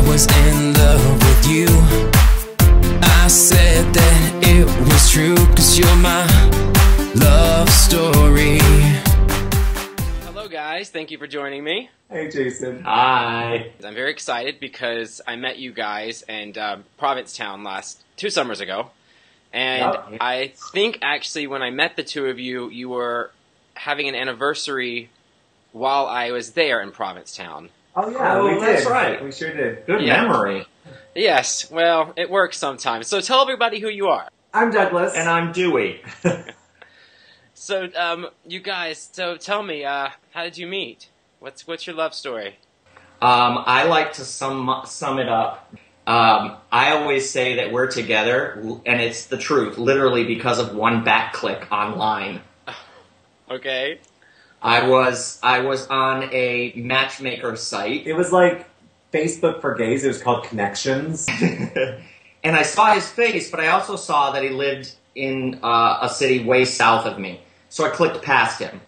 I was in love with you. I said that it was true, 'cause you're my love story. Hello guys, thank you for joining me. Hey Jason. Hi. I'm very excited because I met you guys in Provincetown 2 summers ago. And Yep. I think actually when I met the two of you, you were having an anniversary while I was there in Provincetown. Oh yeah, Oh, we did. that's right. We sure did. Good Yeah. memory. Yes, well, it works sometimes. So tell everybody who you are. I'm Douglas. And I'm Dewey. So, you guys, so tell me, how did you meet? What's your love story? I like to sum it up. I always say that we're together, and it's the truth, literally because of one back click online. Okay. I was on a matchmaker site, It was like Facebook for gays. It was called Connections. and I saw his face, but I also saw that he lived in a city way south of me. So I clicked past him.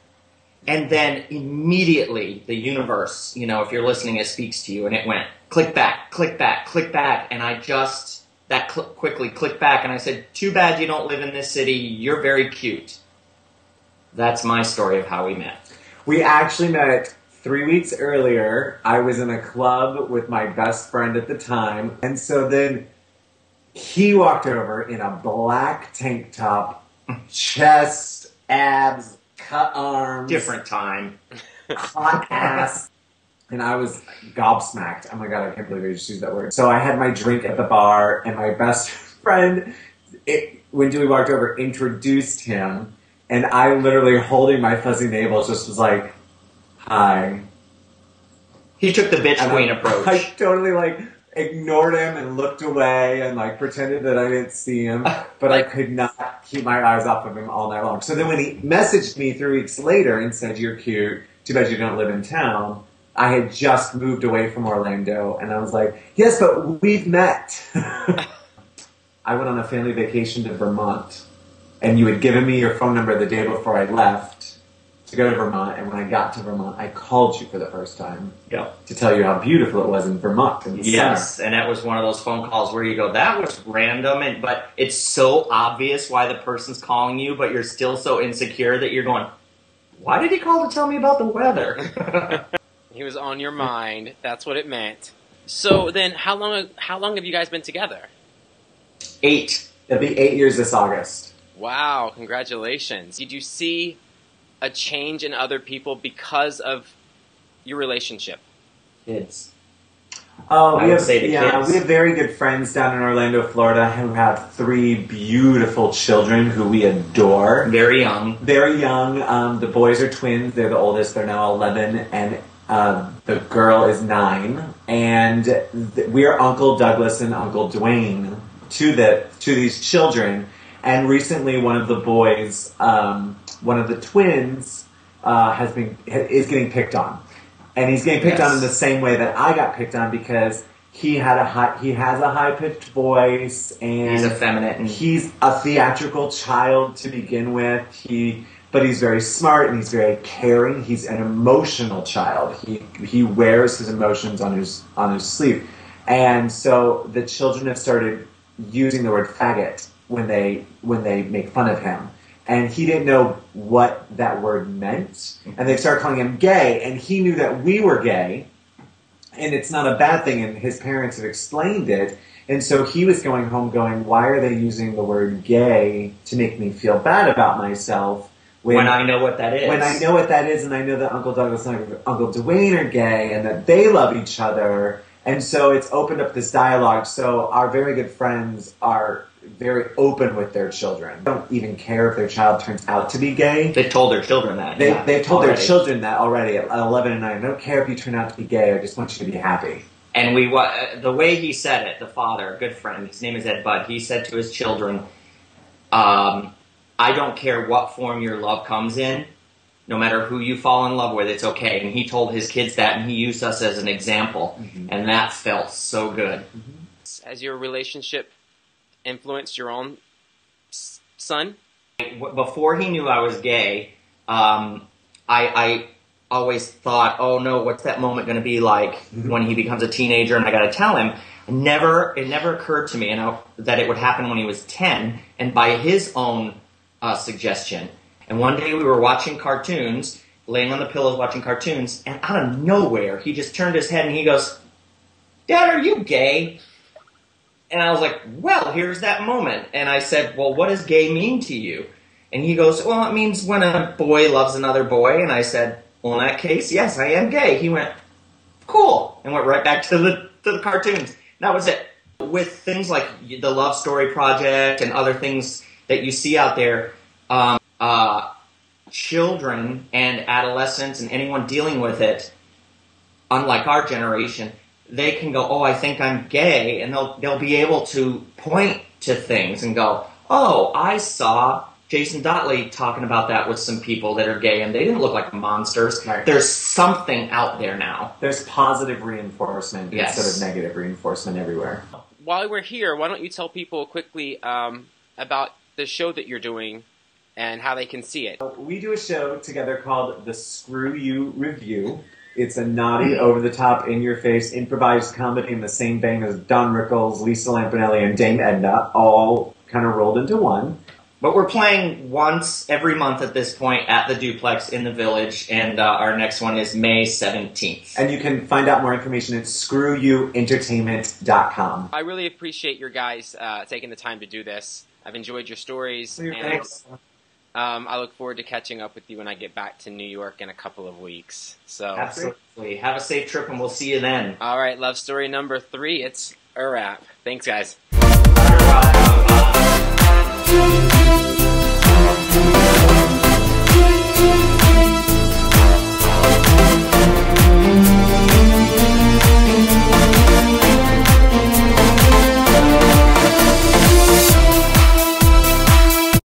And then immediately the universe, you know, if you're listening, it speaks to you, and it went, click back, click back, click back. And I just, quickly clicked back, and I said, too bad you don't live in this city. You're very cute. That's my story of how we met. We actually met 3 weeks earlier. I was in a club with my best friend at the time. And so then he walked over in a black tank top, chest, abs, cut arms. Different time. Hot ass. And I was gobsmacked. Oh my god, I can't believe I just used that word. So I had my drink at the bar, and my best friend, when Dewey walked over, introduced him, and I literally, holding my fuzzy navel, just was like, hi. He took the bitch And queen I approach. totally, ignored him and looked away and, pretended that I didn't see him, but I could not keep my eyes off of him all night long. So then when he messaged me 3 weeks later and said, you're cute, too bad you don't live in town, I had just moved away from Orlando, and I was like, yes, but we've met. I went on a family vacation to Vermont, and you had given me your phone number the day before I left to go to Vermont, and when I got to Vermont, I called you for the first time Yep. to tell you how beautiful it was in Vermont in the Yes, summer. and that was one of those phone calls where you go, that was random, but it's so obvious why the person's calling you, but you're still so insecure that you're going, why did he call to tell me about the weather? He was on your mind. That's what it meant. So then, how long have you guys been together? 8. It'll be 8 years this August. Wow, congratulations. Did you see a change in other people because of your relationship? Kids. Oh, I would say the kids. we have very good friends down in Orlando, Florida, who have 3 beautiful children who we adore. Very young. Very young. The boys are twins. They're the oldest. They're now 11, and the girl is 9. And we are Uncle Douglas and Uncle Dwayne to these children. And recently, one of the boys, one of the twins, is getting picked on. And he's getting picked on in the same way that I got picked on, because he has a high-pitched voice, and He's effeminate. And he's a theatrical child to begin with. But he's very smart, and he's very caring. He's an emotional child. He wears his emotions on his sleeve. And so the children have started using the word faggot when they make fun of him. And he didn't know what that word meant. And they started calling him gay, and he knew that we were gay, and it's not a bad thing, and his parents have explained it. And so he was going home going, why are they using the word gay to make me feel bad about myself? when I know what that is. When I know what that is, and I know that Uncle Douglas and Uncle Dwayne are gay, and that they love each other. And so it's opened up this dialogue. So our very good friends are very open with their children. They don't even care if their child turns out to be gay. They've told their children that. They've told already. their children that already at 11 and 9. I don't care if you turn out to be gay. I just want you to be happy. And the way he said it, the father, a good friend, his name is Ed Budd, he said to his children, I don't care what form your love comes in, no matter who you fall in love with, it's okay. And he told his kids that, and he used us as an example. Mm-hmm. And that felt so good. Mm-hmm. Has your relationship influenced your own son? Before he knew I was gay, I always thought, oh no, what's that moment going to be like when he becomes a teenager and I got to tell him. It never occurred to me that it would happen when he was 10, and by his own suggestion. And one day we were watching cartoons, laying on the pillows watching cartoons, and out of nowhere he just turned his head and he goes, "Dad, are you gay?" And I was like, well, here's that moment. And I said, well, what does gay mean to you? And he goes, well, it means when a boy loves another boy. And I said, well, in that case, yes, I am gay. He went, cool, and went right back to the cartoons. That was it. With things like the Love Story Project and other things that you see out there, children and adolescents and anyone dealing with it, unlike our generation, they can go, oh, I think I'm gay, and they'll be able to point to things and go, oh, I saw Jason Dottley talking about that with some people that are gay, and they didn't look like monsters. Right. There's something out there now. There's positive reinforcement Yes. instead of negative reinforcement everywhere. While we're here, why don't you tell people quickly about the show that you're doing and how they can see it? We do a show together called The Screw You Review. It's a naughty, over-the-top, in-your-face, improvised comedy in the same vein as Don Rickles, Lisa Lampanelli, and Dame Edna, all kind of rolled into one. But we're playing once every month at this point at the Duplex in the Village, and our next one is May 17th. And you can find out more information at screwYouentertainment.com. I really appreciate your guys taking the time to do this. I've enjoyed your stories, and Thanks. I look forward to catching up with you when I get back to New York in a couple of weeks. So, Absolutely. Have a safe trip, and we'll see you then. all right, love story number 3. It's a wrap. Thanks, guys. Bye.